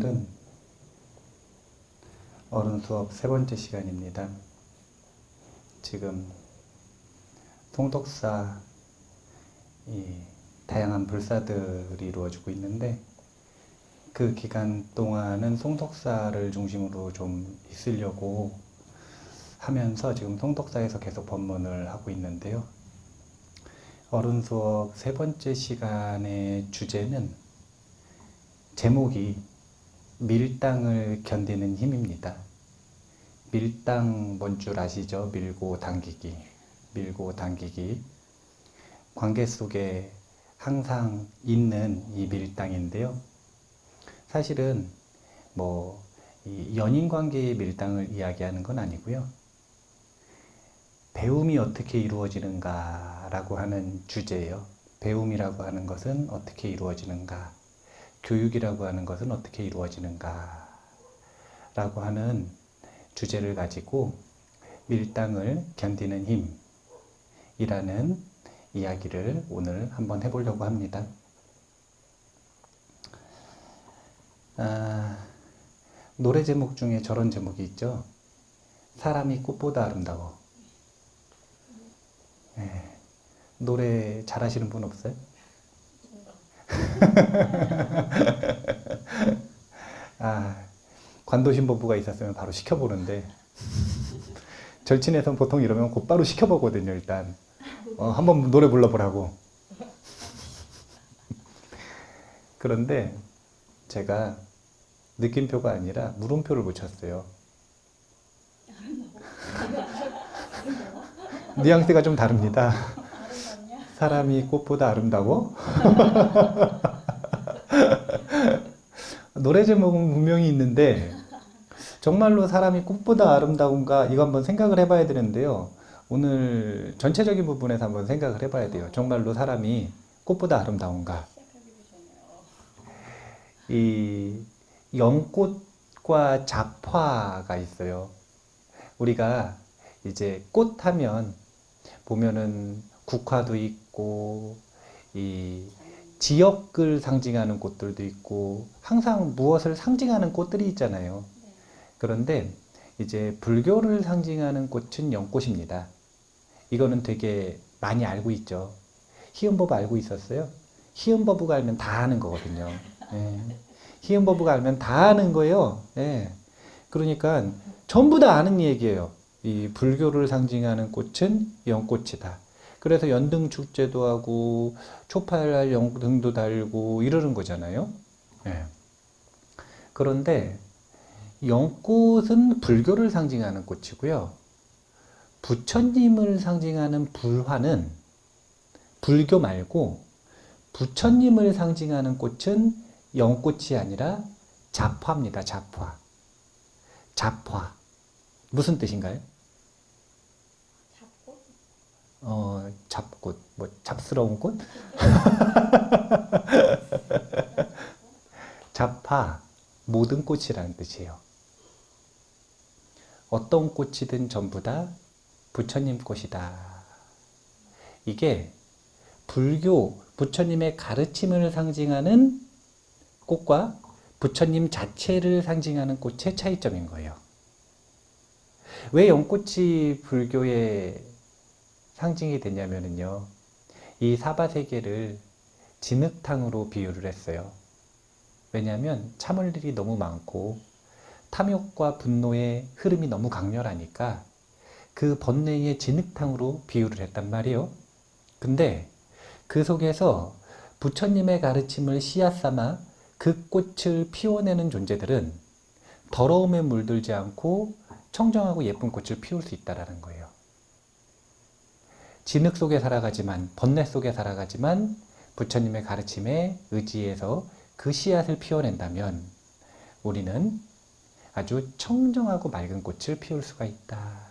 오늘은 어른 수업 세 번째 시간입니다. 지금 통독사 다양한 불사들이 이루어지고 있는데 그 기간 동안은 통독사를 중심으로 좀 있으려고 하면서 지금 통독사에서 계속 법문을 하고 있는데요. 어른 수업 세 번째 시간의 주제는 제목이 밀당을 견디는 힘입니다. 밀당 뭔 줄 아시죠? 밀고 당기기. 밀고 당기기. 관계 속에 항상 있는 이 밀당인데요. 사실은 이 연인 관계의 밀당을 이야기하는 건 아니고요. 배움이 어떻게 이루어지는가 라고 하는 주제예요. 배움이라고 하는 것은 어떻게 이루어지는가, 교육이라고 하는 것은 어떻게 이루어지는가 라고 하는 주제를 가지고 밀당을 견디는 힘이라는 이야기를 오늘 한번 해보려고 합니다. 노래 제목 중에 저런 제목이 있죠. 사람이 꽃보다 아름다워. 네. 노래 잘하시는 분 없어요? 관도신법부가 있었으면 바로 시켜보는데 절친에선 보통 이러면 곧바로 시켜보거든요. 일단 한번 노래 불러보라고. 그런데 제가 느낌표가 아니라 물음표를 붙였어요. 뉘앙스가 좀 다릅니다. 사람이 꽃보다 아름다워? 노래 제목은 분명히 있는데 정말로 사람이 꽃보다 아름다운가 이거 한번 생각을 해봐야 되는데요. 오늘 전체적인 부분에서 한번 생각을 해봐야 돼요. 정말로 사람이 꽃보다 아름다운가. 이 연꽃과 잡화가 있어요. 우리가 이제 꽃 하면 보면은 국화도 있고 이 지역을 상징하는 꽃들도 있고 항상 무엇을 상징하는 꽃들이 있잖아요. 그런데 이제 불교를 상징하는 꽃은 연꽃입니다. 이거는 되게 많이 알고 있죠. 히은버부 알고 있었어요? 히은버부가 알면 다 아는 거거든요. 히은버부가 알면 다 아는 거예요. 그러니까 전부 다 아는 얘기예요. 이 불교를 상징하는 꽃은 연꽃이다. 그래서 연등축제도 하고 초파일 연등도 달고 이러는 거잖아요. 그런데 연꽃은 불교를 상징하는 꽃이고요. 부처님을 상징하는 불화는 불교 말고 부처님을 상징하는 꽃은 연꽃이 아니라 잡화입니다. 잡화. 잡화. 무슨 뜻인가요? 잡꽃. 잡스러운 꽃? 잡화. 모든 꽃이라는 뜻이에요. 어떤 꽃이든 전부 다 부처님 꽃이다. 이게 불교, 부처님의 가르침을 상징하는 꽃과 부처님 자체를 상징하는 꽃의 차이점인 거예요. 왜 연꽃이 불교의 상징이 되냐면요. 이 사바세계를 진흙탕으로 비유를 했어요. 왜냐하면 참을 일이 너무 많고 탐욕과 분노의 흐름이 너무 강렬하니까 그 번뇌의 진흙탕으로 비유를 했단 말이에요. 근데 그 속에서 부처님의 가르침을 씨앗 삼아 그 꽃을 피워내는 존재들은 더러움에 물들지 않고 청정하고 예쁜 꽃을 피울 수 있다는 거예요. 진흙 속에 살아가지만, 번뇌 속에 살아가지만 부처님의 가르침에 의지해서 그 씨앗을 피워낸다면 우리는 아주 청정하고 맑은 꽃을 피울 수가 있다.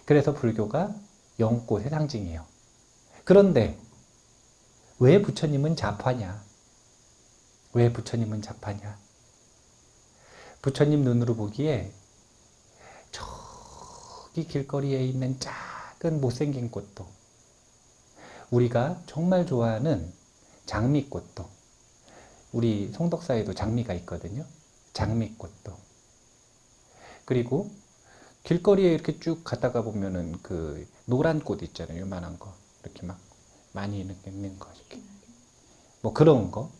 그래서 불교가 연꽃의 상징이에요. 그런데 왜 부처님은 잡화냐? 왜 부처님은 잡화냐? 부처님 눈으로 보기에 저기 길거리에 있는 작은 못생긴 꽃도, 우리가 정말 좋아하는 장미꽃도, 우리 송덕사에도 장미가 있거든요. 장미꽃도. 그리고 길거리에 이렇게 쭉 갔다가 보면은 그 노란 꽃 있잖아요. 요만한 거. 이렇게 막 많이 있는 거. 이렇게. 뭐 그런 거.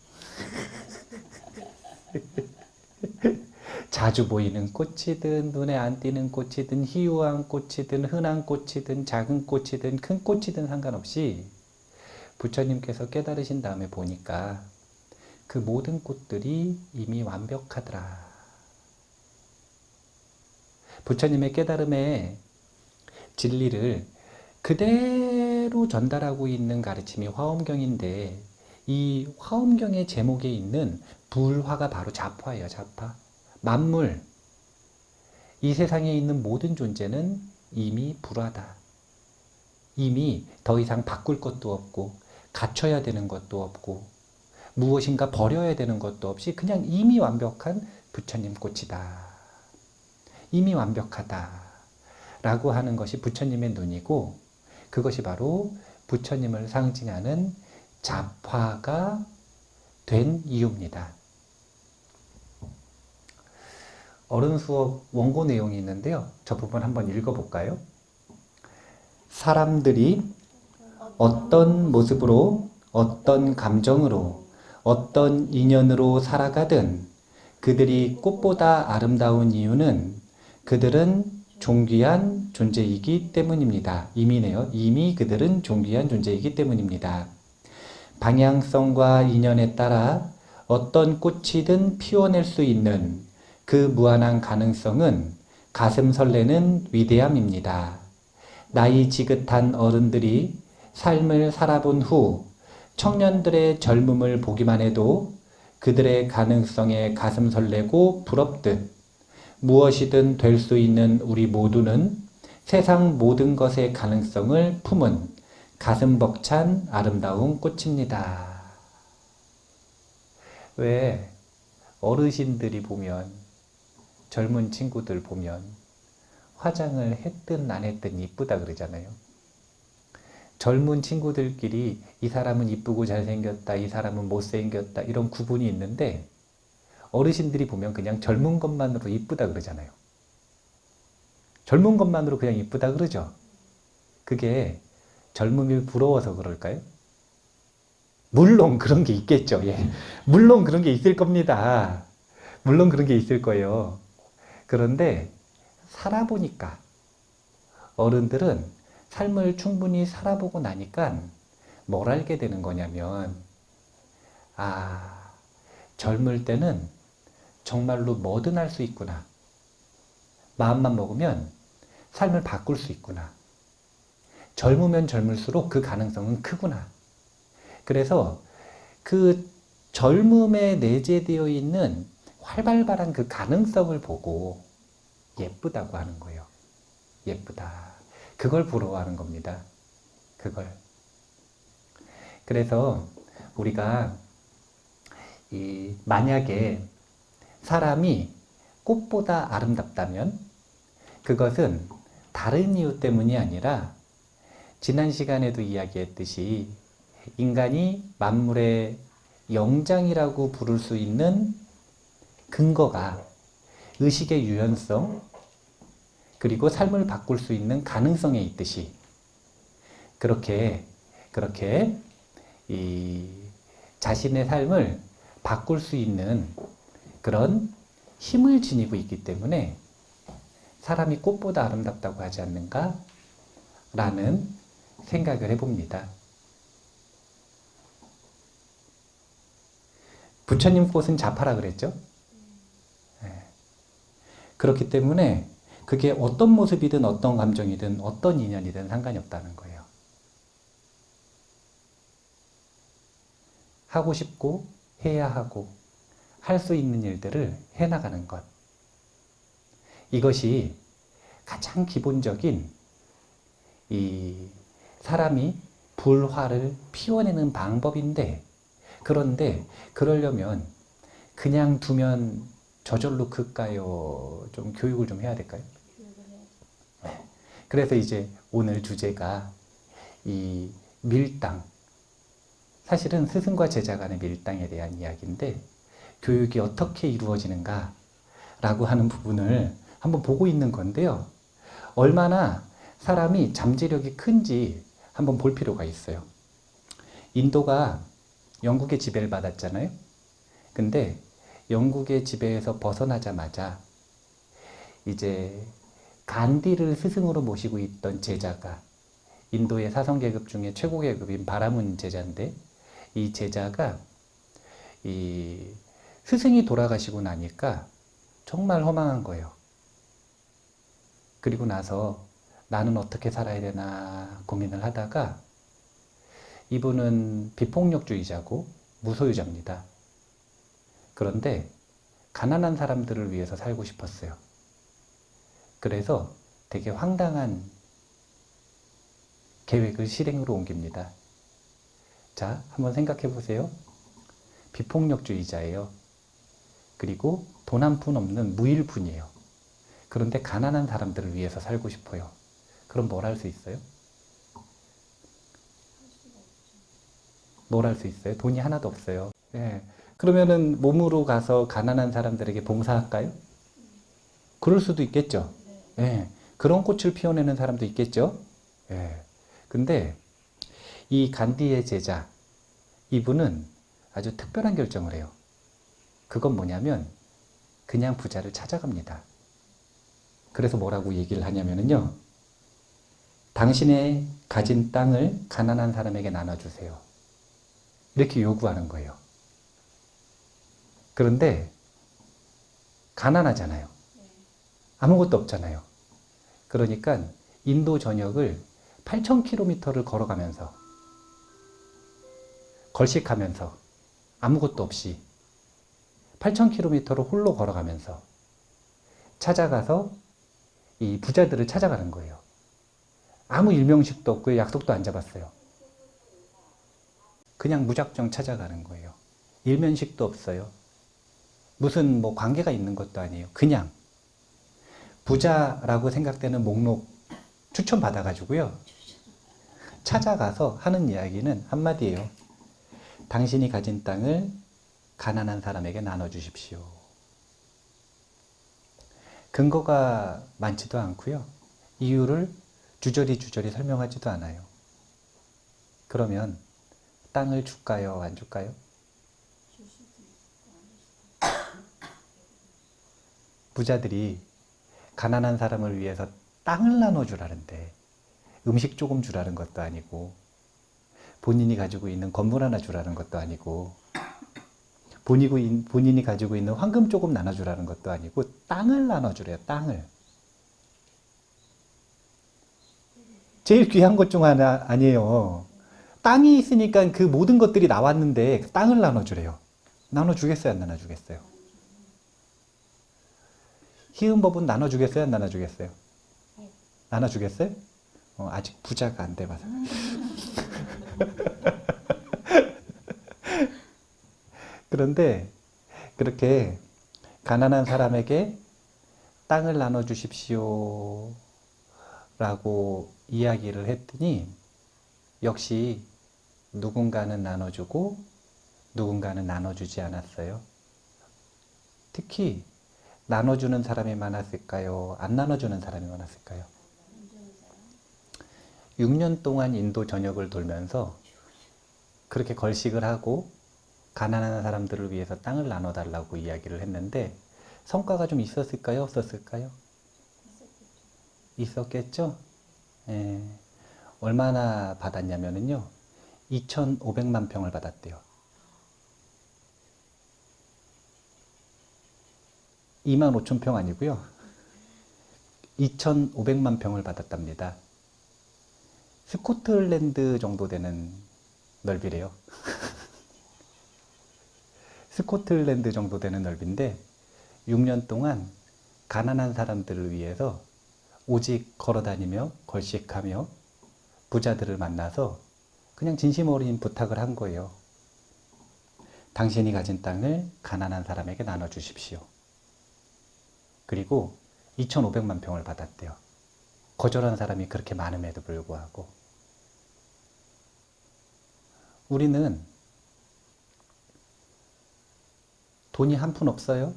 자주 보이는 꽃이든 눈에 안 띄는 꽃이든 희우한 꽃이든 흔한 꽃이든 작은 꽃이든 큰 꽃이든 상관없이 부처님께서 깨달으신 다음에 보니까 그 모든 꽃들이 이미 완벽하더라. 부처님의 깨달음의 진리를 그대로 전달하고 있는 가르침이 화엄경인데 이 화엄경의 제목에 있는 불화가 바로 자파예요. 자파. 만물. 이 세상에 있는 모든 존재는 이미 불화다. 이미 더 이상 바꿀 것도 없고 갖춰야 되는 것도 없고 무엇인가 버려야 되는 것도 없이 그냥 이미 완벽한 부처님 꽃이다. 이미 완벽하다. 라고 하는 것이 부처님의 눈이고 그것이 바로 부처님을 상징하는 잡화가 된 이유입니다. 어른 수업 원고 내용이 있는데요. 저 부분 한번 읽어볼까요? 사람들이 어떤 모습으로 어떤 감정으로 어떤 인연으로 살아가든 그들이 꽃보다 아름다운 이유는 그들은 존귀한 존재이기 때문입니다. 이미네요. 이미 그들은 존귀한 존재이기 때문입니다. 방향성과 인연에 따라 어떤 꽃이든 피워낼 수 있는 그 무한한 가능성은 가슴 설레는 위대함입니다. 나이 지긋한 어른들이 삶을 살아본 후 청년들의 젊음을 보기만 해도 그들의 가능성에 가슴 설레고 부럽듯 무엇이든 될 수 있는 우리 모두는 세상 모든 것의 가능성을 품은 가슴 벅찬 아름다운 꽃입니다. 왜 어르신들이 보면 젊은 친구들 보면 화장을 했든 안 했든 이쁘다 그러잖아요. 젊은 친구들끼리 이 사람은 이쁘고 잘생겼다, 이 사람은 못생겼다 이런 구분이 있는데 어르신들이 보면 그냥 젊은 것만으로 이쁘다 그러잖아요. 젊은 것만으로 그냥 이쁘다 그러죠. 그게 젊음이 부러워서 그럴까요? 물론 그런 게 있겠죠. 예. 물론 그런 게 있을 겁니다. 물론 그런 게 있을 거예요. 그런데 살아보니까 어른들은 삶을 충분히 살아보고 나니까 뭘 알게 되는 거냐면 젊을 때는 정말로 뭐든 할 수 있구나. 마음만 먹으면 삶을 바꿀 수 있구나. 젊으면 젊을수록 그 가능성은 크구나. 그래서 그 젊음에 내재되어 있는 활발한 그 가능성을 보고 예쁘다고 하는 거예요. 예쁘다. 그걸 부러워하는 겁니다. 그걸. 그래서 우리가 만약에 사람이 꽃보다 아름답다면 그것은 다른 이유 때문이 아니라 지난 시간에도 이야기했듯이 인간이 만물의 영장이라고 부를 수 있는 근거가 의식의 유연성 그리고 삶을 바꿀 수 있는 가능성에 있듯이 그렇게 이 자신의 삶을 바꿀 수 있는 그런 힘을 지니고 있기 때문에 사람이 꽃보다 아름답다고 하지 않는가? 라는 생각을 해봅니다. 부처님 꽃은 자파라 그랬죠? 그렇기 때문에 그게 어떤 모습이든 어떤 감정이든 어떤 인연이든 상관이 없다는 거예요. 하고 싶고 해야 하고 할 수 있는 일들을 해나가는 것. 이것이 가장 기본적인 이 사람이 불화를 피워내는 방법인데 그런데 그러려면 그냥 두면 저절로 클까요? 좀 교육을 좀 해야 될까요? 네. 그래서 이제 오늘 주제가 이 밀당 사실은 스승과 제자 간의 밀당에 대한 이야기인데 교육이 어떻게 이루어지는가 라고 하는 부분을 한번 보고 있는 건데요. 얼마나 사람이 잠재력이 큰지 한번 볼 필요가 있어요. 인도가 영국의 지배를 받았잖아요. 근데 영국의 지배에서 벗어나자마자 이제 간디를 스승으로 모시고 있던 제자가 인도의 사성계급 중에 최고 계급인 바라문 제자인데 이 제자가 이 스승이 돌아가시고 나니까 정말 허망한 거예요. 그리고 나서 나는 어떻게 살아야 되나 고민을 하다가 이분은 비폭력주의자고 무소유자입니다. 그런데 가난한 사람들을 위해서 살고 싶었어요. 그래서 되게 황당한 계획을 실행으로 옮깁니다. 자, 한번 생각해 보세요. 비폭력주의자예요. 그리고 돈 한 푼 없는 무일푼이에요. 그런데 가난한 사람들을 위해서 살고 싶어요. 그럼 뭘 할 수 있어요? 뭘 할 수 있어요? 돈이 하나도 없어요. 예. 그러면은 몸으로 가서 가난한 사람들에게 봉사할까요? 그럴 수도 있겠죠. 예. 그런 꽃을 피워내는 사람도 있겠죠. 예. 근데 이 간디의 제자, 이분은 아주 특별한 결정을 해요. 그건 뭐냐면 그냥 부자를 찾아갑니다. 그래서 뭐라고 얘기를 하냐면요. 당신의 가진 땅을 가난한 사람에게 나눠주세요. 이렇게 요구하는 거예요. 그런데 가난하잖아요. 아무것도 없잖아요. 그러니까 인도 전역을 8,000km를 걸어가면서 걸식하면서 아무것도 없이 8,000km를 홀로 걸어가면서 찾아가서 이 부자들을 찾아가는 거예요. 아무 일명식도 없고 약속도 안 잡았어요. 그냥 무작정 찾아가는 거예요. 일면식도 없어요. 무슨 뭐 관계가 있는 것도 아니에요. 그냥 부자라고 생각되는 목록 추천받아가지고요. 찾아가서 하는 이야기는 한마디예요. 당신이 가진 땅을 가난한 사람에게 나눠주십시오. 근거가 많지도 않고요. 이유를 주저리 설명하지도 않아요. 그러면 땅을 줄까요? 안 줄까요? 부자들이 가난한 사람을 위해서 땅을 나눠주라는데 음식 조금 주라는 것도 아니고 본인이 가지고 있는 건물 하나 주라는 것도 아니고 본인이 가지고 있는 황금 조금 나눠주라는 것도 아니고 땅을 나눠주래요. 땅을. 제일 귀한 것 중 하나 아니에요. 땅이 있으니까 그 모든 것들이 나왔는데 그 땅을 나눠주래요. 나눠주겠어요? 안 나눠주겠어요? 희은 법은 나눠주겠어요? 안 나눠주겠어요? 나눠주겠어요? 아직 부자가 안 돼봐서. 그런데 그렇게 가난한 사람에게 땅을 나눠주십시오 라고 이야기를 했더니 역시 누군가는 나눠주고 누군가는 나눠주지 않았어요. 특히 나눠주는 사람이 많았을까요? 안 나눠주는 사람이 많았을까요? 6년 동안 인도 전역을 돌면서 그렇게 걸식을 하고 가난한 사람들을 위해서 땅을 나눠달라고 이야기를 했는데 성과가 좀 있었을까요? 없었을까요? 있었겠죠? 예. 얼마나 받았냐면요. 2,500만 평을 받았대요. 25,000평 아니고요. 2,500만 평을 받았답니다. 스코틀랜드 정도 되는 넓이래요. 스코틀랜드 정도 되는 넓이인데 6년 동안 가난한 사람들을 위해서 오직 걸어다니며 걸식하며 부자들을 만나서 그냥 진심 어린 부탁을 한 거예요. 당신이 가진 땅을 가난한 사람에게 나눠주십시오. 그리고 2,500만 평을 받았대요. 거절한 사람이 그렇게 많음에도 불구하고. 우리는 돈이 한 푼 없어요?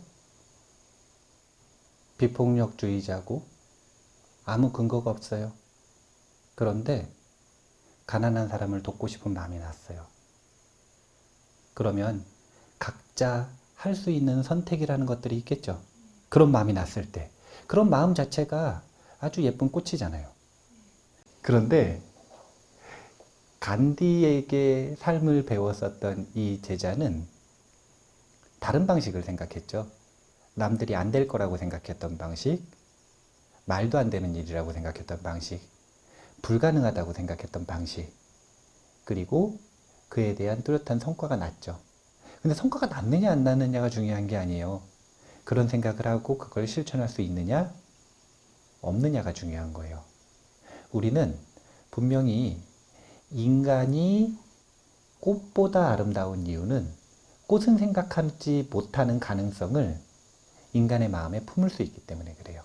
비폭력주의자고 아무 근거가 없어요. 그런데 가난한 사람을 돕고 싶은 마음이 났어요. 그러면 각자 할 수 있는 선택이라는 것들이 있겠죠. 그런 마음이 났을 때 그런 마음 자체가 아주 예쁜 꽃이잖아요. 그런데 간디에게 삶을 배웠었던 이 제자는 다른 방식을 생각했죠. 남들이 안 될 거라고 생각했던 방식, 말도 안 되는 일이라고 생각했던 방식, 불가능하다고 생각했던 방식, 그리고 그에 대한 뚜렷한 성과가 났죠. 근데 성과가 났느냐 안 났느냐가 중요한 게 아니에요. 그런 생각을 하고 그걸 실천할 수 있느냐 없느냐가 중요한 거예요. 우리는 분명히 인간이 꽃보다 아름다운 이유는 꽃은 생각하지 못하는 가능성을 인간의 마음에 품을 수 있기 때문에 그래요.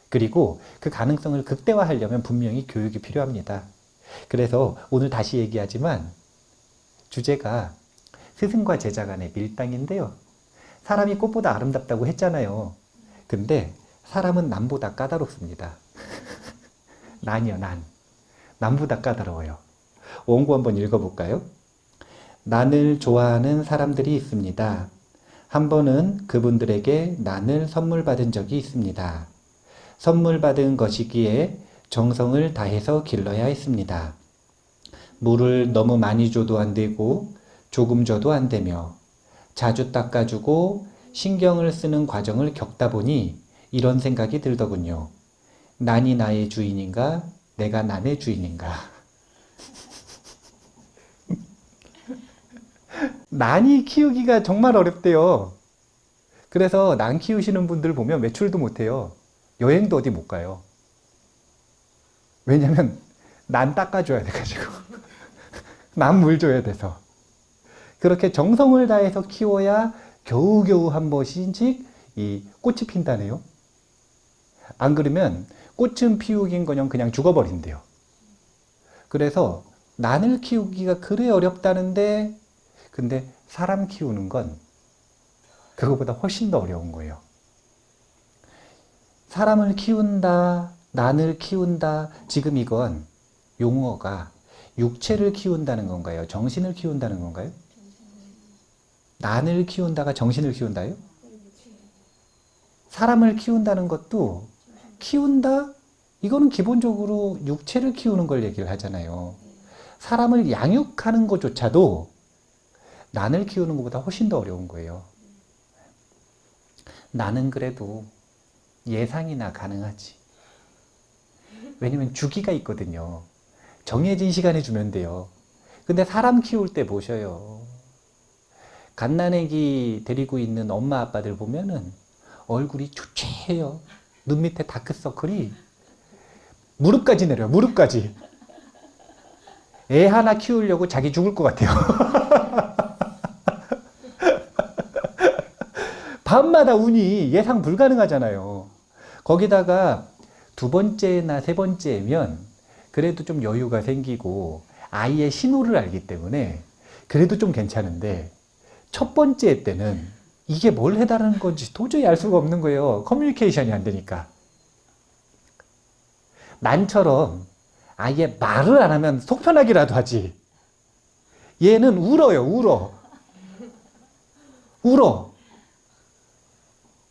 그리고 그 가능성을 극대화하려면 분명히 교육이 필요합니다. 그래서 오늘 다시 얘기하지만 주제가 스승과 제자 간의 밀당인데요. 사람이 꽃보다 아름답다고 했잖아요. 근데 사람은 남보다 까다롭습니다. 난이요, 난. 남보다 까다로워요. 원고 한번 읽어볼까요? 난을 좋아하는 사람들이 있습니다. 한 번은 그분들에게 난을 선물 받은 적이 있습니다. 선물 받은 것이기에 정성을 다해서 길러야 했습니다. 물을 너무 많이 줘도 안 되고 조금 줘도 안 되며 자주 닦아주고 신경을 쓰는 과정을 겪다 보니 이런 생각이 들더군요. 난이 나의 주인인가? 내가 난의 주인인가? 난이 키우기가 정말 어렵대요. 그래서 난 키우시는 분들 보면 외출도 못해요. 여행도 어디 못 가요. 왜냐면 난 닦아줘야 돼가지고 난 물 줘야 돼서. 그렇게 정성을 다해서 키워야 겨우겨우 한 번씩 이 꽃이 핀다네요. 안 그러면 꽃은 피우긴커녕 그냥 죽어버린대요. 그래서 난을 키우기가 그래 어렵다는데 근데 사람 키우는 건 그거보다 훨씬 더 어려운 거예요. 사람을 키운다, 난을 키운다, 지금 이건 용어가 육체를 키운다는 건가요? 정신을 키운다는 건가요? 난을 키운다가 정신을 키운다요? 사람을 키운다는 것도 키운다? 이거는 기본적으로 육체를 키우는 걸 얘기를 하잖아요. 사람을 양육하는 것조차도 난을 키우는 것보다 훨씬 더 어려운 거예요. 나는 그래도 예상이나 가능하지. 왜냐면 주기가 있거든요. 정해진 시간에 주면 돼요. 근데 사람 키울 때 보셔요. 갓난아기 데리고 있는 엄마 아빠들 보면은 얼굴이 초췌해요. 눈 밑에 다크서클이 무릎까지 내려요. 무릎까지. 애 하나 키우려고 자기 죽을 것 같아요. 밤마다 운이 예상 불가능하잖아요. 거기다가 두 번째나 세 번째면 그래도 좀 여유가 생기고 아이의 신호를 알기 때문에 그래도 좀 괜찮은데 첫 번째 때는 이게 뭘 해달라는 건지 도저히 알 수가 없는 거예요. 커뮤니케이션이 안 되니까. 난처럼 아예 말을 안 하면 속 편하기라도 하지. 얘는 울어요. 울어.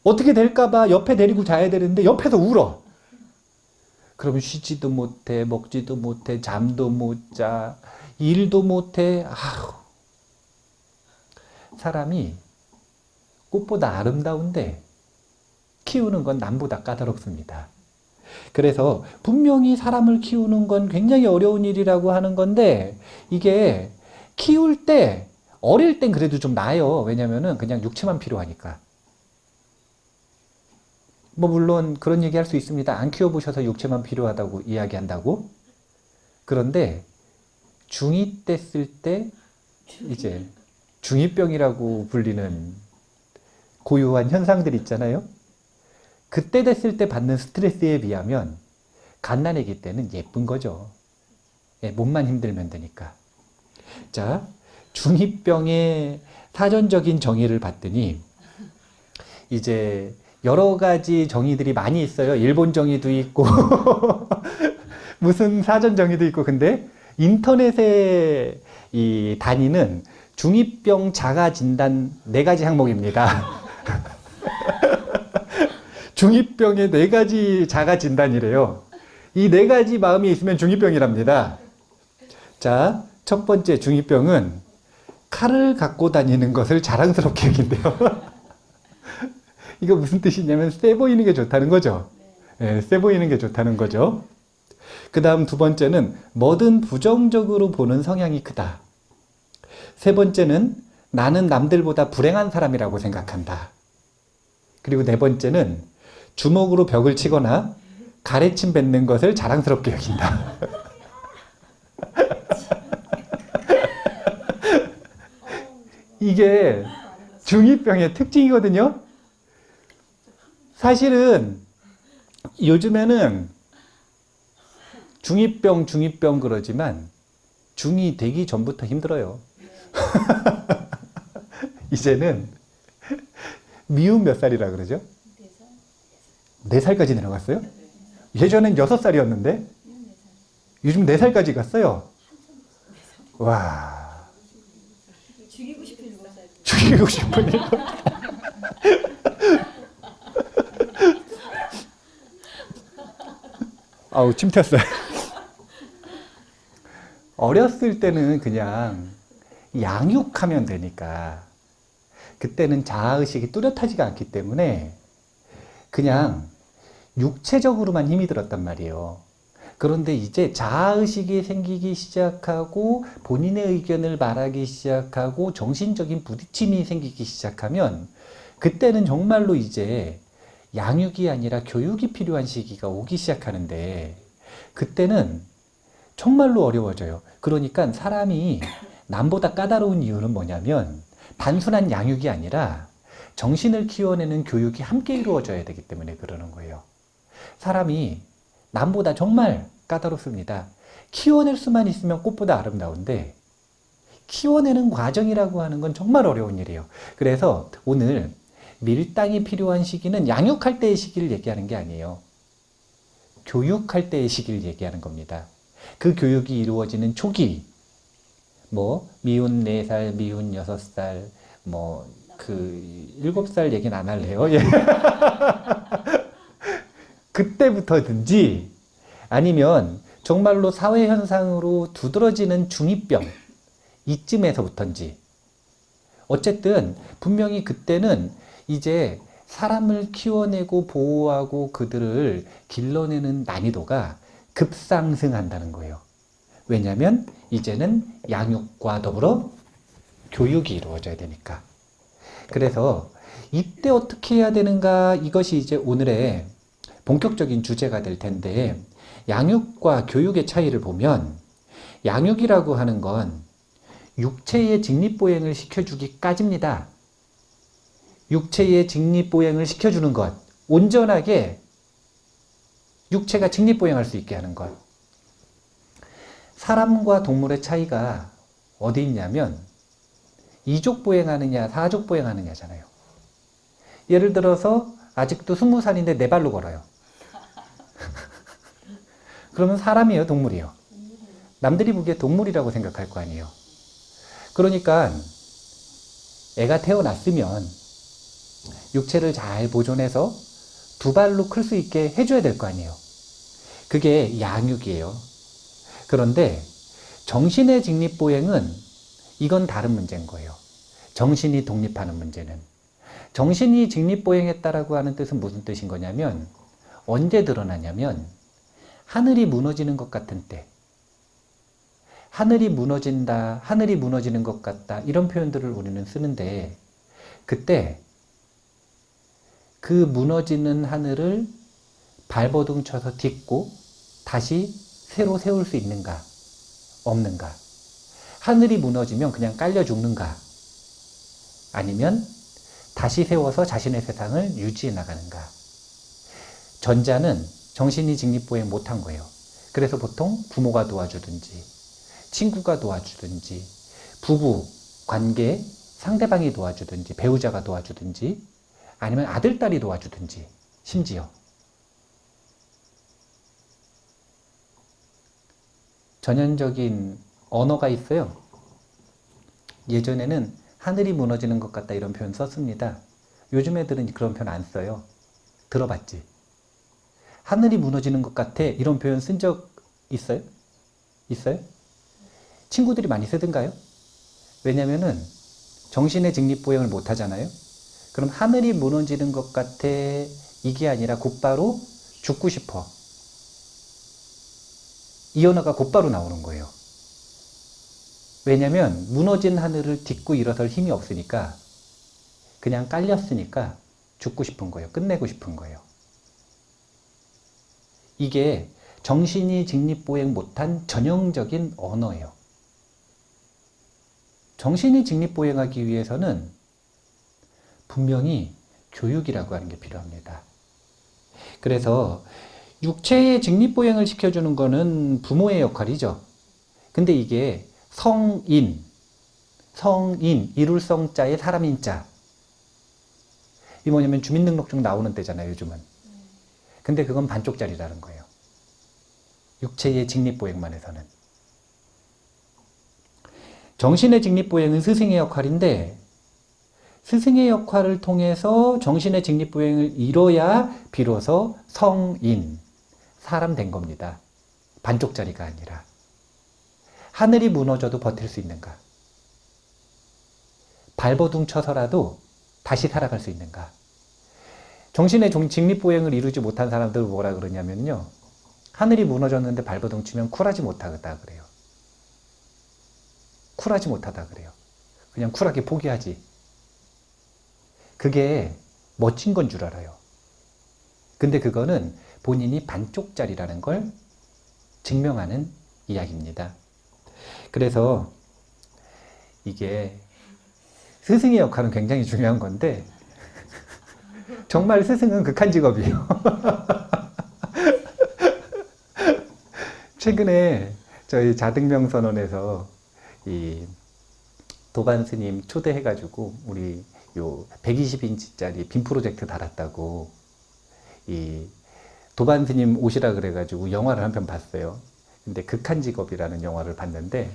어떻게 될까봐 옆에 데리고 자야 되는데 옆에서 울어. 그러면 쉬지도 못해, 먹지도 못해, 잠도 못 자, 일도 못해. 아휴. 사람이 꽃보다 아름다운데 키우는 건 남보다 까다롭습니다. 그래서 분명히 사람을 키우는 건 굉장히 어려운 일이라고 하는 건데 이게 키울 때 어릴 땐 그래도 좀 나아요. 왜냐면은 그냥 육체만 필요하니까. 뭐 물론 그런 얘기 할 수 있습니다. 안 키워보셔서 육체만 필요하다고 이야기한다고. 그런데 중2 때 쓸 때 이제 중2병이라고 불리는 고유한 현상들 있잖아요. 그때 됐을 때 받는 스트레스에 비하면 갓난아기 때는 예쁜 거죠. 예, 몸만 힘들면 되니까. 자, 중2병에 사전적인 정의를 봤더니 이제 여러 가지 정의들이 많이 있어요. 일본 정의도 있고 무슨 사전 정의도 있고. 근데 인터넷의 이 단위는 중2병 자가 진단 4가지 항목입니다. 중2병의 4가지 자가 진단이래요. 이 4가지 마음이 있으면 중2병이랍니다. 자, 첫 번째 중2병은 칼을 갖고 다니는 것을 자랑스럽게 여긴대요. 이거 무슨 뜻이냐면 세 보이는 게 좋다는 거죠. 네, 세 보이는 게 좋다는 거죠. 그 다음 두 번째는 뭐든 부정적으로 보는 성향이 크다. 세 번째는 나는 남들보다 불행한 사람이라고 생각한다. 그리고 네 번째는 주먹으로 벽을 치거나 가래침 뱉는 것을 자랑스럽게 여긴다. 이게 중2병의 특징이거든요. 사실은 요즘에는 중2병 그러지만 중2 되기 전부터 힘들어요. 이제는 미운 몇 살이라 그러죠? 4살까지 내려갔어요? 예전엔 6살이었는데 요즘 4살까지 갔어요. 와. 죽이고 싶은 7살. 죽이고 싶은 7살. 아우, 침 튀었어요. 어렸을 때는 그냥 양육하면 되니까 그때는 자아의식이 뚜렷하지가 않기 때문에 그냥 육체적으로만 힘이 들었단 말이에요. 그런데 이제 자아의식이 생기기 시작하고 본인의 의견을 말하기 시작하고 정신적인 부딪힘이 생기기 시작하면 그때는 정말로 이제 양육이 아니라 교육이 필요한 시기가 오기 시작하는데 그때는 정말로 어려워져요. 그러니까 사람이 남보다 까다로운 이유는 뭐냐면 단순한 양육이 아니라 정신을 키워내는 교육이 함께 이루어져야 되기 때문에 그러는 거예요. 사람이 남보다 정말 까다롭습니다. 키워낼 수만 있으면 꽃보다 아름다운데 키워내는 과정이라고 하는 건 정말 어려운 일이에요. 그래서 오늘 밀당이 필요한 시기는 양육할 때의 시기를 얘기하는 게 아니에요. 교육할 때의 시기를 얘기하는 겁니다. 그 교육이 이루어지는 초기, 미운 4살, 미운 6살, 7살 얘기는 안 할래요. 예. 그때부터든지 아니면 정말로 사회현상으로 두드러지는 중2병, 이쯤에서부터인지. 어쨌든 분명히 그때는 이제 사람을 키워내고 보호하고 그들을 길러내는 난이도가 급상승한다는 거예요. 왜냐하면 이제는 양육과 더불어 교육이 이루어져야 되니까. 그래서 이때 어떻게 해야 되는가, 이것이 이제 오늘의 본격적인 주제가 될 텐데, 양육과 교육의 차이를 보면 양육이라고 하는 건 육체의 직립보행을 시켜주기까지입니다. 육체의 직립보행을 시켜주는 것, 온전하게 육체가 직립보행할 수 있게 하는 것. 사람과 동물의 차이가 어디 있냐면 이족보행하느냐 사족보행하느냐잖아요. 예를 들어서 아직도 20살인데 4발로 걸어요. 그러면 사람이에요, 동물이에요? 남들이 보기에 동물이라고 생각할 거 아니에요. 그러니까 애가 태어났으면 육체를 잘 보존해서 2발로 클 수 있게 해줘야 될 거 아니에요. 그게 양육이에요. 그런데 정신의 직립보행은 이건 다른 문제인 거예요. 정신이 독립하는 문제는. 정신이 직립보행했다라고 하는 뜻은 무슨 뜻인 거냐면 언제 드러나냐면 하늘이 무너지는 것 같은 때, 하늘이 무너진다, 하늘이 무너지는 것 같다, 이런 표현들을 우리는 쓰는데 그때 그 무너지는 하늘을 발버둥 쳐서 딛고 다시 새로 세울 수 있는가 없는가, 하늘이 무너지면 그냥 깔려 죽는가 아니면 다시 세워서 자신의 세상을 유지해 나가는가. 전자는 정신이 직립보행 못한 거예요. 그래서 보통 부모가 도와주든지 친구가 도와주든지 부부 관계, 상대방이 도와주든지 배우자가 도와주든지 아니면 아들, 딸이 도와주든지 심지어 전형적인 언어가 있어요. 예전에는 하늘이 무너지는 것 같다 이런 표현 썼습니다. 요즘 애들은 그런 표현 안 써요. 들어봤지? 하늘이 무너지는 것 같아 이런 표현 쓴 적 있어요? 있어요? 친구들이 많이 쓰던가요? 왜냐면은 정신의 직립보행을 못 하잖아요. 그럼 하늘이 무너지는 것 같아 이게 아니라 곧바로 죽고 싶어. 이 언어가 곧바로 나오는 거예요. 왜냐면 무너진 하늘을 딛고 일어설 힘이 없으니까 그냥 깔렸으니까 죽고 싶은 거예요. 끝내고 싶은 거예요. 이게 정신이 직립보행 못한 전형적인 언어예요. 정신이 직립보행하기 위해서는 분명히 교육이라고 하는 게 필요합니다. 그래서 육체의 직립보행을 시켜주는 거는 부모의 역할이죠. 근데 이게 성인, 이룰 성자에 사람인 자. 이 뭐냐면 주민등록증 나오는 때잖아요, 요즘은. 근데 그건 반쪽짜리라는 거예요. 육체의 직립보행만 해서는. 정신의 직립보행은 스승의 역할인데 스승의 역할을 통해서 정신의 직립보행을 이뤄야 비로소 성인, 사람 된 겁니다. 반쪽짜리가 아니라. 하늘이 무너져도 버틸 수 있는가? 발버둥 쳐서라도 다시 살아갈 수 있는가? 정신의 직립보행을 이루지 못한 사람들 뭐라 그러냐면요. 하늘이 무너졌는데 발버둥 치면 쿨하지 못하다 그래요. 쿨하지 못하다 그래요. 그냥 쿨하게 포기하지. 그게 멋진 건 줄 알아요. 근데 그거는 본인이 반쪽짜리라는 걸 증명하는 이야기입니다. 그래서 이게 스승의 역할은 굉장히 중요한 건데 정말 스승은 극한 직업이에요. 최근에 저희 자등명선언에서 이 도반 스님 초대해가지고 우리 요 120인치짜리 빔 프로젝트 달았다고 이 도반 스님 오시라 그래가지고 영화를 한 편 봤어요. 근데 극한 직업이라는 영화를 봤는데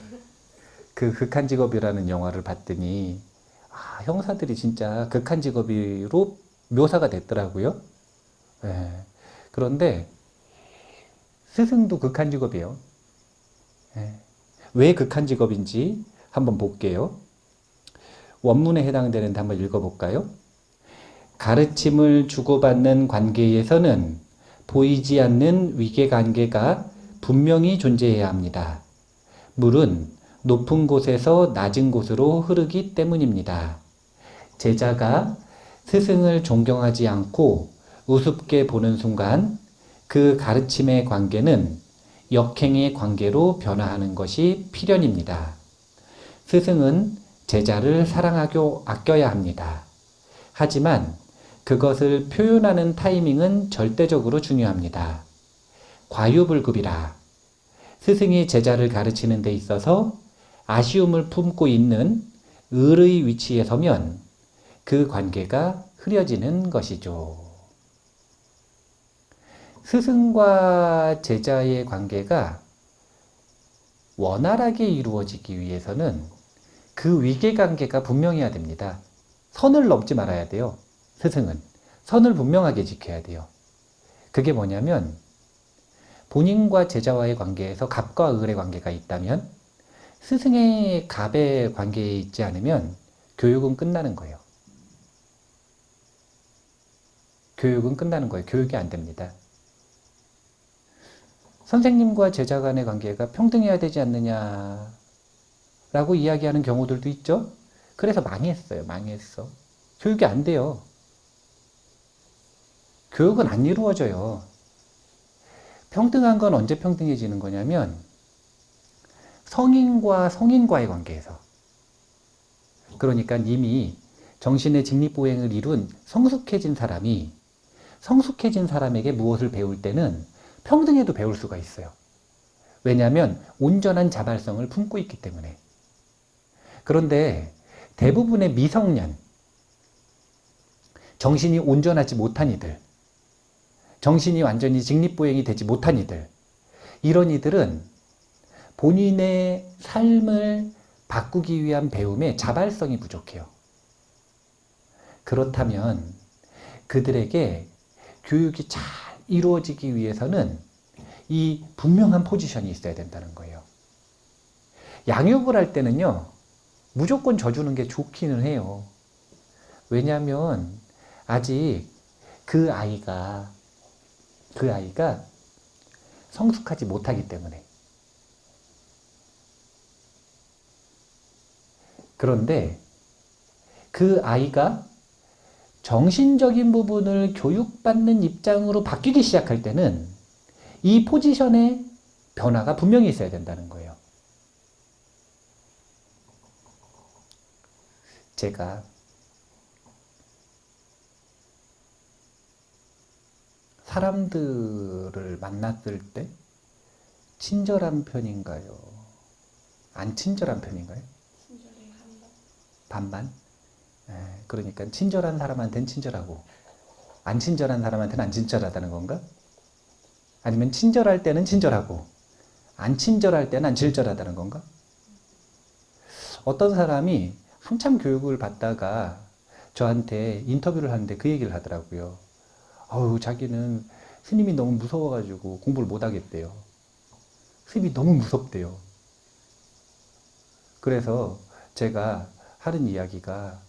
그 극한 직업이라는 영화를 봤더니 형사들이 진짜 극한 직업으로 묘사가 됐더라고요. 네. 그런데 스승도 극한 직업이에요. 네. 왜 극한 직업인지 한번 볼게요. 원문에 해당되는데 한번 읽어볼까요? 가르침을 주고받는 관계에서는 보이지 않는 위계관계가 분명히 존재해야 합니다. 물은 높은 곳에서 낮은 곳으로 흐르기 때문입니다. 제자가 스승을 존경하지 않고 우습게 보는 순간 그 가르침의 관계는 역행의 관계로 변화하는 것이 필연입니다. 스승은 제자를 사랑하고 아껴야 합니다. 하지만 그것을 표현하는 타이밍은 절대적으로 중요합니다. 과유불급이라. 스승이 제자를 가르치는 데 있어서 아쉬움을 품고 있는 을의 위치에 서면 그 관계가 흐려지는 것이죠. 스승과 제자의 관계가 원활하게 이루어지기 위해서는 그 위계관계가 분명해야 됩니다. 선을 넘지 말아야 돼요. 스승은. 선을 분명하게 지켜야 돼요. 그게 뭐냐면 본인과 제자와의 관계에서 갑과 을의 관계가 있다면 스승의 갑의 관계에 있지 않으면 교육은 끝나는 거예요. 교육은 끝나는 거예요. 교육이 안 됩니다. 선생님과 제자 간의 관계가 평등해야 되지 않느냐라고 이야기하는 경우들도 있죠. 그래서 망했어요. 망했어. 교육이 안 돼요. 교육은 안 이루어져요. 평등한 건 언제 평등해지는 거냐면 성인과 성인과의 관계에서. 그러니까 이미 정신의 직립보행을 이룬 성숙해진 사람에게 무엇을 배울 때는 평등해도 배울 수가 있어요. 왜냐하면 온전한 자발성을 품고 있기 때문에. 그런데 대부분의 미성년, 정신이 온전하지 못한 이들, 정신이 완전히 직립보행이 되지 못한 이들, 이런 이들은 본인의 삶을 바꾸기 위한 배움에 자발성이 부족해요. 그렇다면 그들에게 교육이 잘 이루어지기 위해서는 이 분명한 포지션이 있어야 된다는 거예요. 양육을 할 때는요, 무조건 져주는 게 좋기는 해요. 왜냐하면 아직 그 아이가 성숙하지 못하기 때문에. 그런데 그 아이가 정신적인 부분을 교육받는 입장으로 바뀌기 시작할 때는 이 포지션의 변화가 분명히 있어야 된다는 거예요. 제가 사람들을 만났을 때 친절한 편인가요? 안 친절한 편인가요? 친절해 한다. 반반? 그러니까 친절한 사람한테는 친절하고 안 친절한 사람한테는 안 친절하다는 건가? 아니면 친절할 때는 친절하고 안 친절할 때는 안 친절하다는 건가? 어떤 사람이 한참 교육을 받다가 저한테 인터뷰를 하는데 그 얘기를 하더라고요. 자기는 스님이 너무 무서워가지고 공부를 못 하겠대요. 스님이 너무 무섭대요. 그래서 제가 하는 이야기가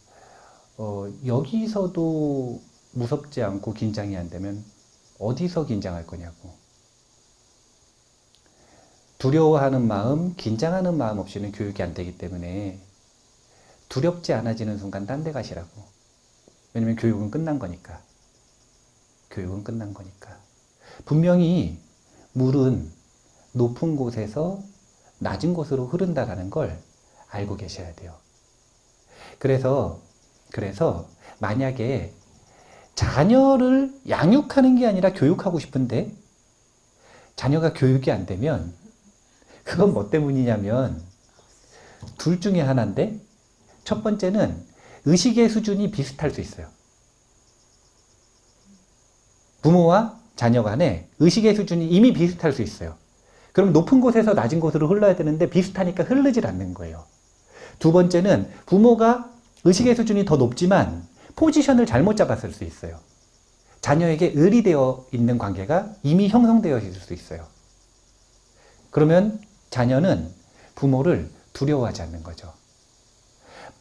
여기서도 무섭지 않고 긴장이 안 되면 어디서 긴장할 거냐고. 두려워하는 마음, 긴장하는 마음 없이는 교육이 안 되기 때문에 두렵지 않아지는 순간 딴 데 가시라고. 왜냐면 교육은 끝난 거니까. 교육은 끝난 거니까. 분명히 물은 높은 곳에서 낮은 곳으로 흐른다라는 걸 알고 계셔야 돼요. 그래서 만약에 자녀를 양육하는 게 아니라 교육하고 싶은데 자녀가 교육이 안 되면 그건 뭐 때문이냐면 둘 중에 하나인데, 첫 번째는 의식의 수준이 비슷할 수 있어요. 부모와 자녀 간에 의식의 수준이 이미 비슷할 수 있어요. 그럼 높은 곳에서 낮은 곳으로 흘러야 되는데 비슷하니까 흐르질 않는 거예요. 두 번째는 부모가 의식의 수준이 더 높지만 포지션을 잘못 잡았을 수 있어요. 자녀에게 의리되어 있는 관계가 이미 형성되어 있을 수 있어요. 그러면 자녀는 부모를 두려워하지 않는 거죠.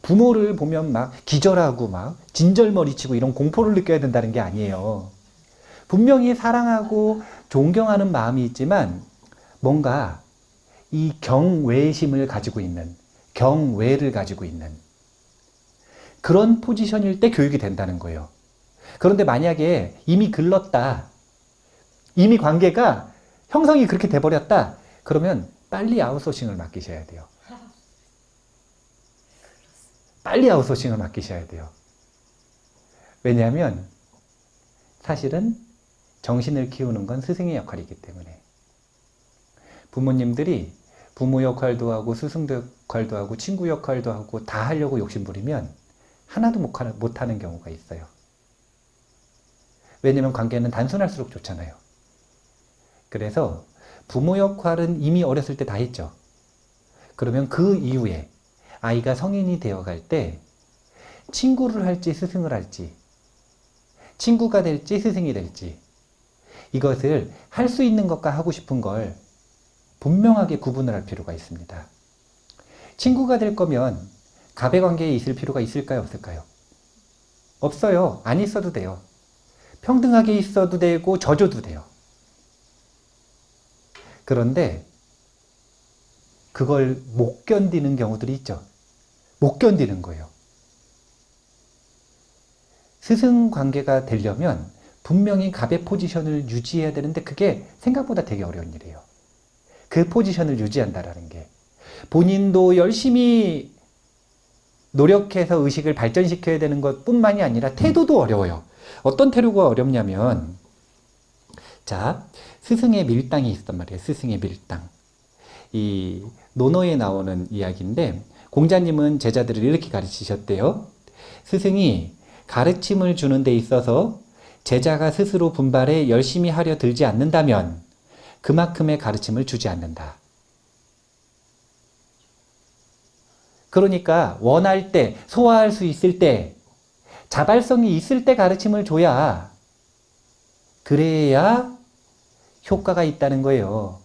부모를 보면 막 기절하고 막 진절머리치고 이런 공포를 느껴야 된다는 게 아니에요. 분명히 사랑하고 존경하는 마음이 있지만 뭔가 이 경외심을 가지고 있는, 경외를 가지고 있는 그런 포지션일 때 교육이 된다는 거예요. 그런데 만약에 이미 글렀다, 이미 관계가 형성이 그렇게 돼버렸다, 그러면 빨리 아웃소싱을 맡기셔야 돼요. 빨리 아웃소싱을 맡기셔야 돼요. 왜냐하면 사실은 정신을 키우는 건 스승의 역할이기 때문에. 부모님들이 부모 역할도 하고 스승 역할도 하고 친구 역할도 하고 다 하려고 욕심부리면 하나도 못하는 경우가 있어요. 왜냐면 관계는 단순할수록 좋잖아요. 그래서 부모 역할은 이미 어렸을 때 다 했죠. 그러면 그 이후에 아이가 성인이 되어갈 때 친구를 할지 스승을 할지, 친구가 될지 스승이 될지, 이것을 할 수 있는 것과 하고 싶은 걸 분명하게 구분을 할 필요가 있습니다. 친구가 될 거면 갑의 관계에 있을 필요가 있을까요? 없을까요? 없어요. 안 있어도 돼요. 평등하게 있어도 되고 져줘도 돼요. 그런데 그걸 못 견디는 경우들이 있죠. 못 견디는 거예요. 스승 관계가 되려면 분명히 갑의 포지션을 유지해야 되는데 그게 생각보다 되게 어려운 일이에요. 그 포지션을 유지한다라는 게. 본인도 열심히 노력해서 의식을 발전시켜야 되는 것 뿐만이 아니라 태도도 어려워요. 어떤 태도가 어렵냐면, 자, 스승의 밀당이 있단 말이에요. 스승의 밀당. 이 논어에 나오는 이야기인데, 공자님은 제자들을 이렇게 가르치셨대요. 스승이 가르침을 주는 데 있어서 제자가 스스로 분발해 열심히 하려 들지 않는다면 그만큼의 가르침을 주지 않는다. 그러니까 원할 때, 소화할 수 있을 때, 자발성이 있을 때 가르침을 줘야 그래야 효과가 있다는 거예요.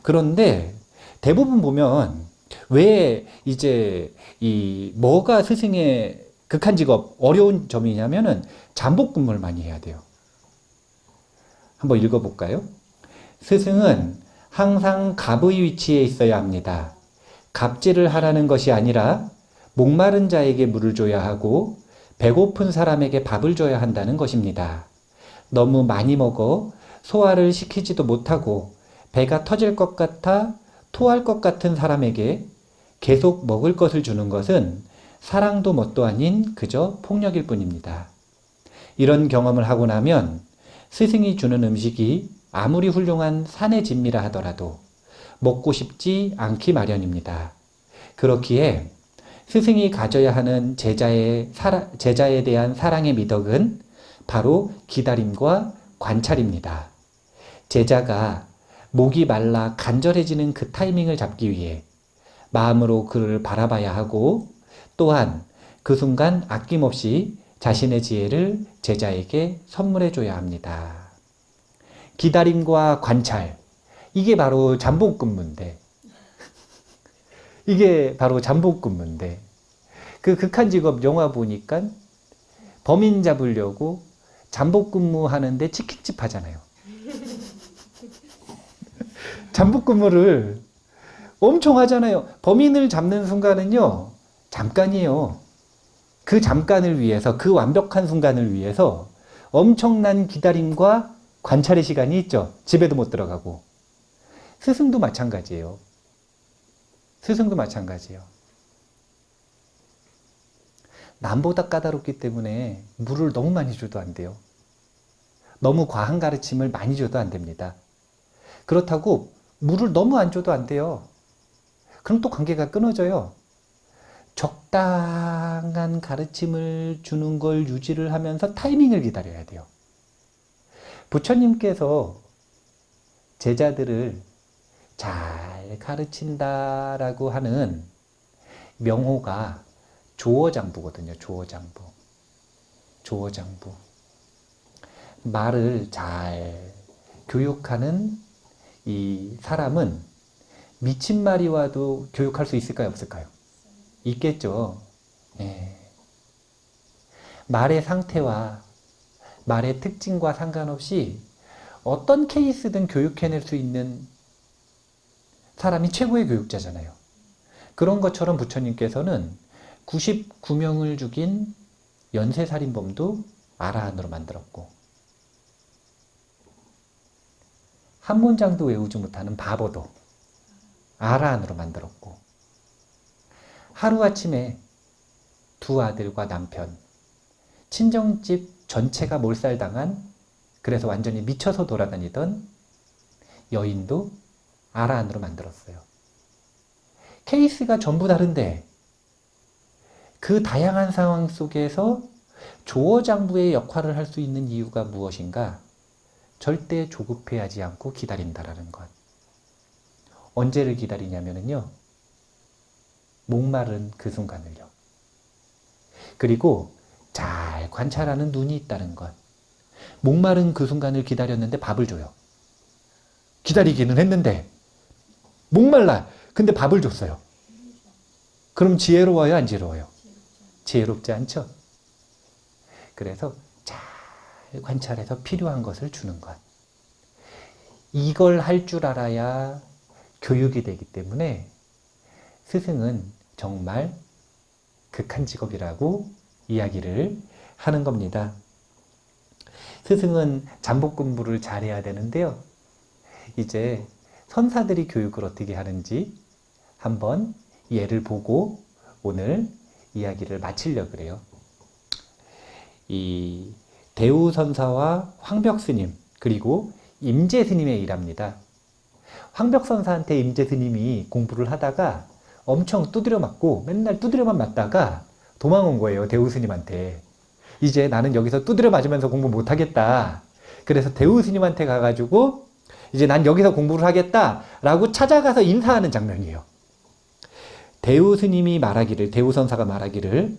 그런데 대부분 보면 왜 이제 뭐가 스승의 극한 직업 어려운 점이냐면은 잠복 근무를 많이 해야 돼요. 한번 읽어볼까요? 스승은 항상 갑의 위치에 있어야 합니다. 갑질을 하라는 것이 아니라 목마른 자에게 물을 줘야 하고 배고픈 사람에게 밥을 줘야 한다는 것입니다. 너무 많이 먹어 소화를 시키지도 못하고 배가 터질 것 같아 토할 것 같은 사람에게 계속 먹을 것을 주는 것은 사랑도 뭣도 아닌 그저 폭력일 뿐입니다. 이런 경험을 하고 나면 스승이 주는 음식이 아무리 훌륭한 산의 진미라 하더라도 먹고 싶지 않기 마련입니다. 그렇기에 스승이 가져야 하는 제자에 대한 사랑의 미덕은 바로 기다림과 관찰입니다. 제자가 목이 말라 간절해지는 그 타이밍을 잡기 위해 마음으로 그를 바라봐야 하고 또한 그 순간 아낌없이 자신의 지혜를 제자에게 선물해 줘야 합니다. 기다림과 관찰, 이게 바로 잠복근무인데 그 극한 직업 영화 보니까 범인 잡으려고 잠복근무 하는데 치킨집 하잖아요. 잠복근무를 엄청 하잖아요. 범인을 잡는 순간은요, 잠깐이에요. 그 잠깐을 위해서, 그 완벽한 순간을 위해서 엄청난 기다림과 관찰의 시간이 있죠. 집에도 못 들어가고. 스승도 마찬가지예요. 남보다 까다롭기 때문에 물을 너무 많이 줘도 안 돼요. 너무 과한 가르침을 많이 줘도 안 됩니다. 그렇다고 물을 너무 안 줘도 안 돼요. 그럼 또 관계가 끊어져요. 적당한 가르침을 주는 걸 유지를 하면서 타이밍을 기다려야 돼요. 부처님께서 제자들을 잘 가르친다라고 하는 명호가 조어장부거든요. 조어장부. 말을 잘 교육하는 이 사람은 미친 말이 와도 교육할 수 있을까요? 없을까요? 있겠죠. 예. 말의 상태와 말의 특징과 상관없이 어떤 케이스든 교육해낼 수 있는 사람이 최고의 교육자잖아요. 그런 것처럼 부처님께서는 99명을 죽인 연쇄살인범도 아라한으로 만들었고 한 문장도 외우지 못하는 바보도 아라한으로 만들었고 하루아침에 두 아들과 남편, 친정집 전체가 몰살당한 그래서 완전히 미쳐서 돌아다니던 여인도 아라한으로 만들었어요. 케이스가 전부 다른데 그 다양한 상황 속에서 조어장부의 역할을 할 수 있는 이유가 무엇인가? 절대 조급해하지 않고 기다린다라는 것. 언제를 기다리냐면요. 목마른 그 순간을요. 그리고 잘 관찰하는 눈이 있다는 것. 목마른 그 순간을 기다렸는데 밥을 줘요. 기다리기는 했는데 목말라. 근데 밥을 줬어요. 그럼 지혜로워요? 안 지혜로워요? 지혜롭지 않죠? 그래서 잘 관찰해서 필요한 것을 주는 것. 이걸 할 줄 알아야 교육이 되기 때문에 스승은 정말 극한 직업이라고 이야기를 하는 겁니다. 스승은 잠복근무를 잘해야 되는데요. 이제 선사들이 교육을 어떻게 하는지 한번 예를 보고 오늘 이야기를 마치려고 그래요. 이 대우선사와 황벽스님 그리고 임재스님의 일합니다. 황벽선사한테 임재스님이 공부를 하다가 엄청 두드려 맞고 맨날 두드려만 맞다가 도망온 거예요. 대우 스님한테. 이제 나는 여기서 두드려 맞으면서 공부 못하겠다. 그래서 대우 스님한테 가가지고 이제 난 여기서 공부를 하겠다라고 찾아가서 인사하는 장면이에요. 대우 스님이 말하기를, 대우 선사가 말하기를,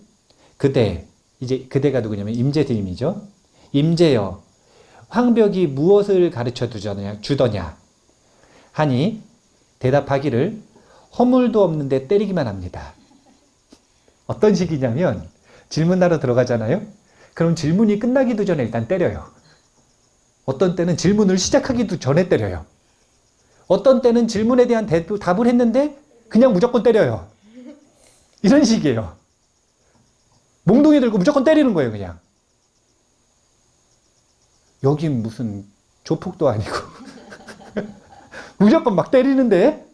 그대가 누구냐면 임재 스님이죠. 임재여, 황벽이 무엇을 가르쳐 주더냐 하니 대답하기를 허물도 없는데 때리기만 합니다. 어떤 식이냐면 질문하러 들어가잖아요. 그럼 질문이 끝나기도 전에 일단 때려요. 어떤 때는 질문을 시작하기도 전에 때려요. 어떤 때는 질문에 대한 답을 했는데 그냥 무조건 때려요. 이런 식이에요. 몽둥이 들고 무조건 때리는 거예요, 그냥. 여긴 무슨 조폭도 아니고 무조건 막 때리는데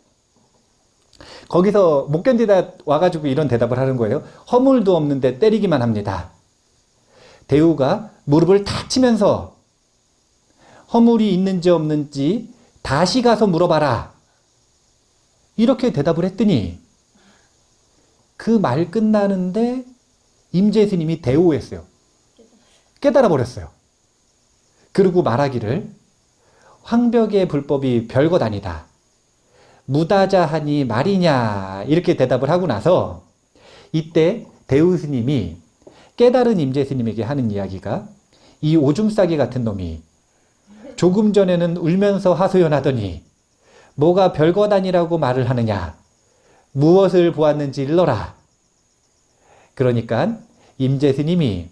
거기서 못 견디다 와가지고 이런 대답을 하는 거예요. 허물도 없는데 때리기만 합니다. 대우가 무릎을 탁 치면서 허물이 있는지 없는지 다시 가서 물어봐라. 이렇게 대답을 했더니 그 말 끝나는데 임재 스님이 대오했어요. 깨달아 버렸어요. 그리고 말하기를 황벽의 불법이 별것 아니다. 무다자하니 말이냐 이렇게 대답을 하고 나서 이때 대우 스님이 깨달은 임재 스님에게 하는 이야기가 이 오줌 싸기 같은 놈이 조금 전에는 울면서 하소연하더니 뭐가 별것 아니라고 말을 하느냐. 무엇을 보았는지 일러라. 그러니까 임재 스님이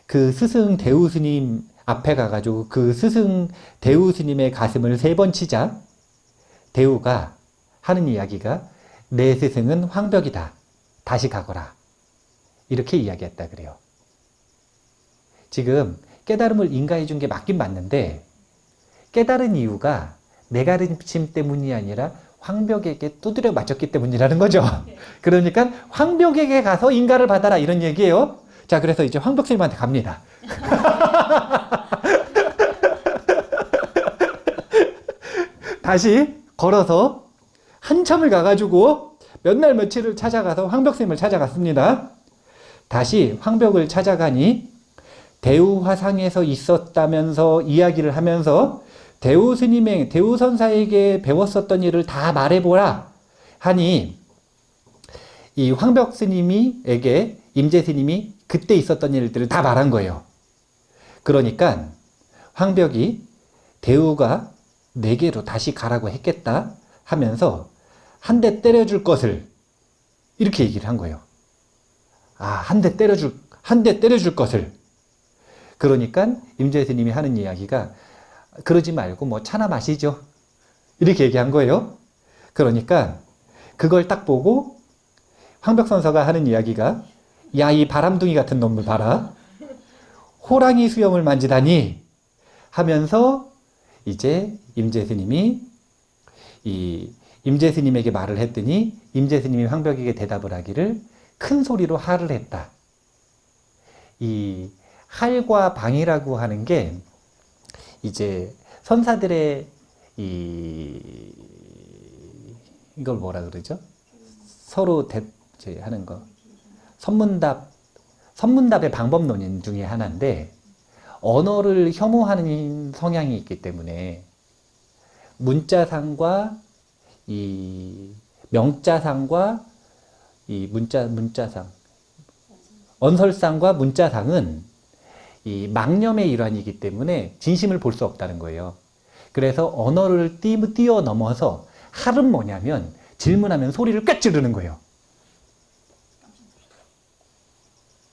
그 스승 대우 스님 앞에 가가지고 그 스승 대우 스님의 가슴을 3번 치자 대우가 하는 이야기가 내 스승은 황벽이다. 다시 가거라. 이렇게 이야기했다 그래요. 지금 깨달음을 인가해 준 게 맞긴 맞는데 깨달은 이유가 내 가르침 때문이 아니라 황벽에게 두드려 맞췄기 때문이라는 거죠. 그러니까 황벽에게 가서 인가를 받아라 이런 얘기예요. 자, 그래서 이제 황벽 스님한테 갑니다. 다시 걸어서 한참을 가가지고 몇 날 며칠을 찾아가서 황벽 스님을 찾아갔습니다. 다시 황벽을 찾아가니 대우 화상에서 있었다면서 이야기를 하면서 대우 스님의 대우 선사에게 배웠었던 일을 다 말해보라 하니 이 황벽 스님이에게 임재 스님이 그때 있었던 일들을 다 말한 거예요. 그러니까 황벽이 대우가 내게로 다시 가라고 했겠다 하면서 한 대 때려줄 것을 이렇게 얘기를 한 거예요. 아, 한 대 때려줄 것을. 그러니까 임재 스님이 하는 이야기가 그러지 말고 뭐 차나 마시죠. 이렇게 얘기한 거예요. 그러니까 그걸 딱 보고 황벽선서가 하는 이야기가 야, 이 바람둥이 같은 놈을 봐라. 호랑이 수염을 만지다니 하면서 이제 임재 스님이 임재 스님에게 말을 했더니 임재 스님이 황벽에게 대답을 하기를 큰 소리로 할을 했다. 이 할과 방이라고 하는 게 이제 선사들의 이걸 뭐라 그러죠? 서로 하는 거. 선문답의 방법론인 중에 하나인데 언어를 혐오하는 성향이 있기 때문에 문자상과 이 명자상과 이 문자상 언설상과 문자상은 이 망념의 일환이기 때문에 진심을 볼 수 없다는 거예요. 그래서 언어를 뛰어넘어서 할은 뭐냐면 질문하면 소리를 꽥 지르는 거예요.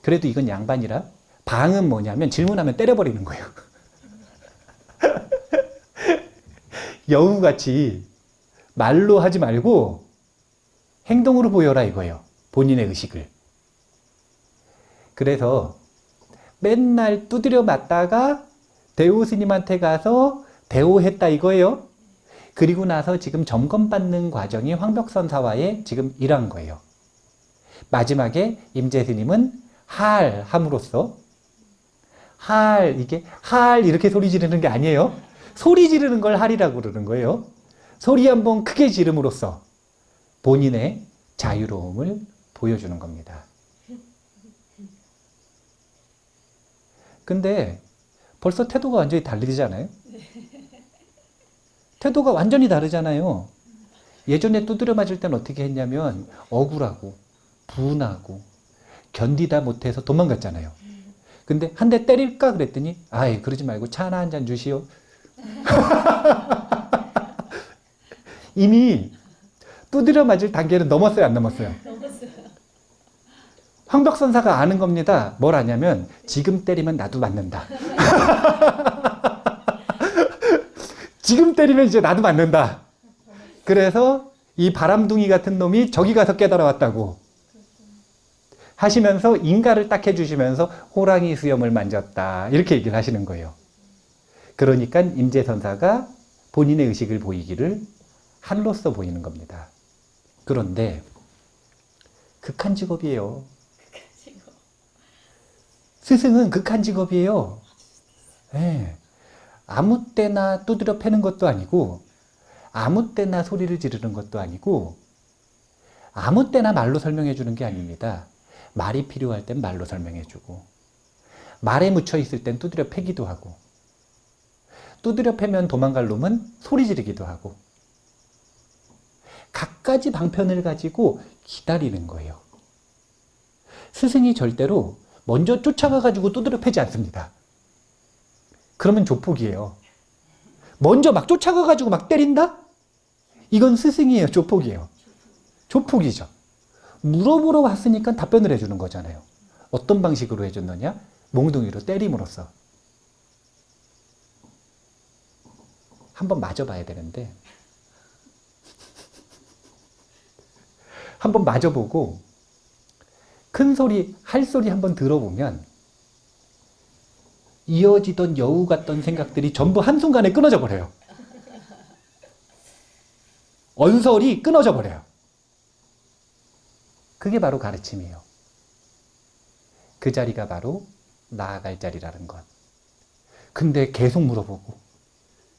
그래도 이건 양반이라 방은 뭐냐면 질문하면 때려버리는 거예요. 여우같이 말로 하지 말고 행동으로 보여라 이거예요. 본인의 의식을. 그래서 맨날 두드려 맞다가 대우 스님한테 가서 대오했다 이거예요. 그리고 나서 지금 점검받는 과정이 황벽선사와의 지금 일한 거예요. 마지막에 임재 스님은 할 함으로써 이게 할 이렇게 소리 지르는 게 아니에요. 소리 지르는 걸 할이라고 그러는 거예요. 소리 한번 크게 지름으로써 본인의 자유로움을 보여주는 겁니다. 근데 벌써 태도가 완전히 다르잖아요. 태도가 완전히 다르잖아요. 예전에 두드려 맞을 때는 어떻게 했냐면 억울하고 분하고 견디다 못해서 도망갔잖아요. 근데 한 대 때릴까 그랬더니 아이 그러지 말고 차 하나 한 잔 주시오. 이미 두드려 맞을 단계는 넘었어요, 안 넘었어요? 넘었어요. 황덕선사가 아는 겁니다. 뭘 아냐면 지금 때리면 나도 맞는다. 지금 때리면 이제 나도 맞는다. 그래서 이 바람둥이 같은 놈이 저기 가서 깨달아왔다고 하시면서 인가를 딱 해주시면서 호랑이 수염을 만졌다. 이렇게 얘기를 하시는 거예요. 그러니까 임재선사가 본인의 의식을 보이기를 한로써 보이는 겁니다. 그런데 극한 직업이에요. 스승은 극한 직업이에요. 네. 아무 때나 두드려 패는 것도 아니고 아무 때나 소리를 지르는 것도 아니고 아무 때나 말로 설명해 주는 게 아닙니다. 말이 필요할 땐 말로 설명해 주고 말에 묻혀 있을 땐 두드려 패기도 하고 두드려 패면 도망갈 놈은 소리 지르기도 하고 갖가지 방편을 가지고 기다리는 거예요. 스승이 절대로 먼저 쫓아가가지고 두드려 패지 않습니다. 그러면 조폭이에요. 먼저 막 쫓아가가지고 막 때린다? 이건 스승이에요. 조폭이에요. 조폭이죠. 물어보러 왔으니까 답변을 해주는 거잖아요. 어떤 방식으로 해줬느냐? 몽둥이로 때림으로써. 한번 맞아봐야 되는데 한번 맞아보고 큰 소리, 할 소리 한번 들어보면 이어지던 여우 같던 생각들이 전부 한순간에 끊어져 버려요. 언설이 끊어져 버려요. 그게 바로 가르침이에요. 그 자리가 바로 나아갈 자리라는 것. 근데 계속 물어보고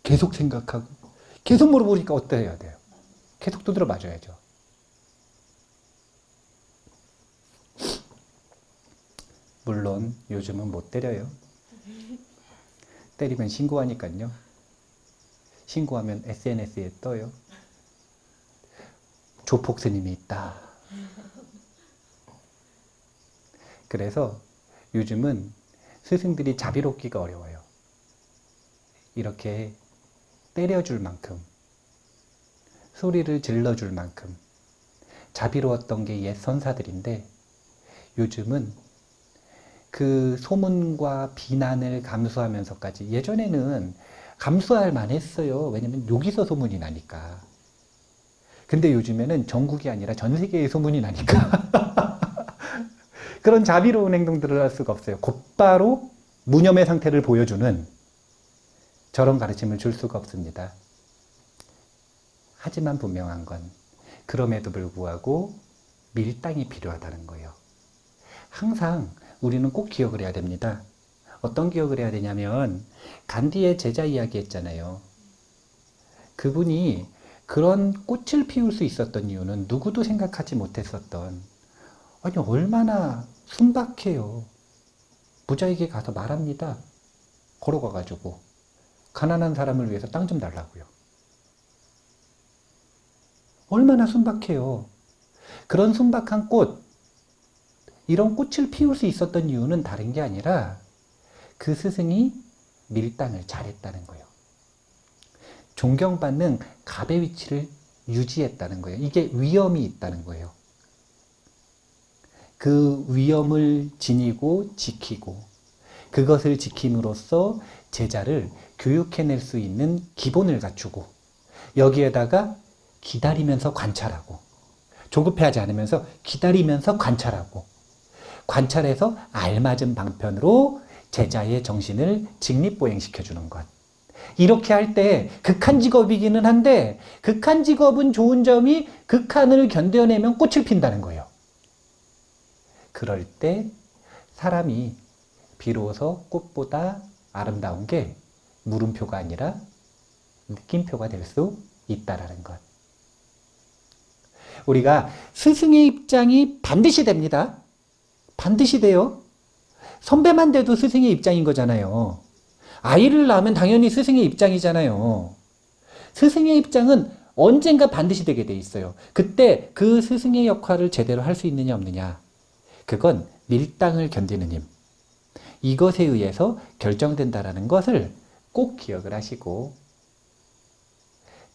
계속 생각하고 계속 물어보니까 어때야 돼요? 계속 두드려 맞아야죠. 물론 요즘은 못 때려요. 때리면 신고하니까요. 신고하면 SNS에 떠요. 조폭 스님이 있다. 그래서 요즘은 스승들이 자비롭기가 어려워요. 이렇게 때려줄 만큼, 소리를 질러줄 만큼 자비로웠던 게 옛 선사들인데 요즘은 그 소문과 비난을 감수하면서까지 예전에는 감수할 만했어요. 왜냐면 여기서 소문이 나니까. 근데 요즘에는 전국이 아니라 전 세계의 소문이 나니까 그런 자비로운 행동들을 할 수가 없어요. 곧바로 무념의 상태를 보여주는 저런 가르침을 줄 수가 없습니다. 하지만 분명한 건 그럼에도 불구하고 밀당이 필요하다는 거예요. 항상 우리는 꼭 기억을 해야 됩니다. 어떤 기억을 해야 되냐면 간디의 제자 이야기 했잖아요. 그분이 그런 꽃을 피울 수 있었던 이유는 누구도 생각하지 못했었던 아니 얼마나 순박해요. 부자에게 가서 말합니다. 걸어가가지고 가난한 사람을 위해서 땅 좀 달라고요. 얼마나 순박해요. 그런 순박한 꽃, 이런 꽃을 피울 수 있었던 이유는 다른 게 아니라 그 스승이 밀당을 잘했다는 거예요. 존경받는 갑의 위치를 유지했다는 거예요. 이게 위엄이 있다는 거예요. 그 위엄을 지니고 지키고 그것을 지킴으로써 제자를 교육해낼 수 있는 기본을 갖추고 여기에다가 기다리면서 관찰하고 조급해하지 않으면서 기다리면서 관찰하고 관찰해서 알맞은 방편으로 제자의 정신을 직립보행시켜주는 것. 이렇게 할 때 극한 직업이기는 한데 극한 직업은 좋은 점이 극한을 견뎌내면 꽃을 핀다는 거예요. 그럴 때 사람이 비로소 꽃보다 아름다운 게 물음표가 아니라 느낌표가 될 수 있다라는 것. 우리가 스승의 입장이 반드시 됩니다. 반드시 돼요. 선배만 돼도 스승의 입장인 거잖아요. 아이를 낳으면 당연히 스승의 입장이잖아요. 스승의 입장은 언젠가 반드시 되게 돼 있어요. 그때 그 스승의 역할을 제대로 할 수 있느냐 없느냐. 그건 밀당을 견디는 힘. 이것에 의해서 결정된다라는 것을 꼭 기억을 하시고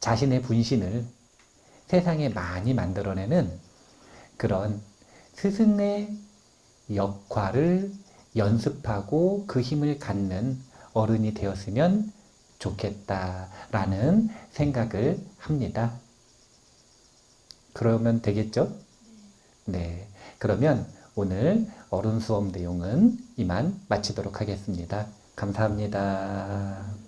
자신의 분신을 세상에 많이 만들어내는 그런 스승의 역할을 연습하고 그 힘을 갖는 어른이 되었으면 좋겠다라는 생각을 합니다. 그러면 되겠죠? 네. 그러면 오늘 어른 수업 내용은 이만 마치도록 하겠습니다. 감사합니다.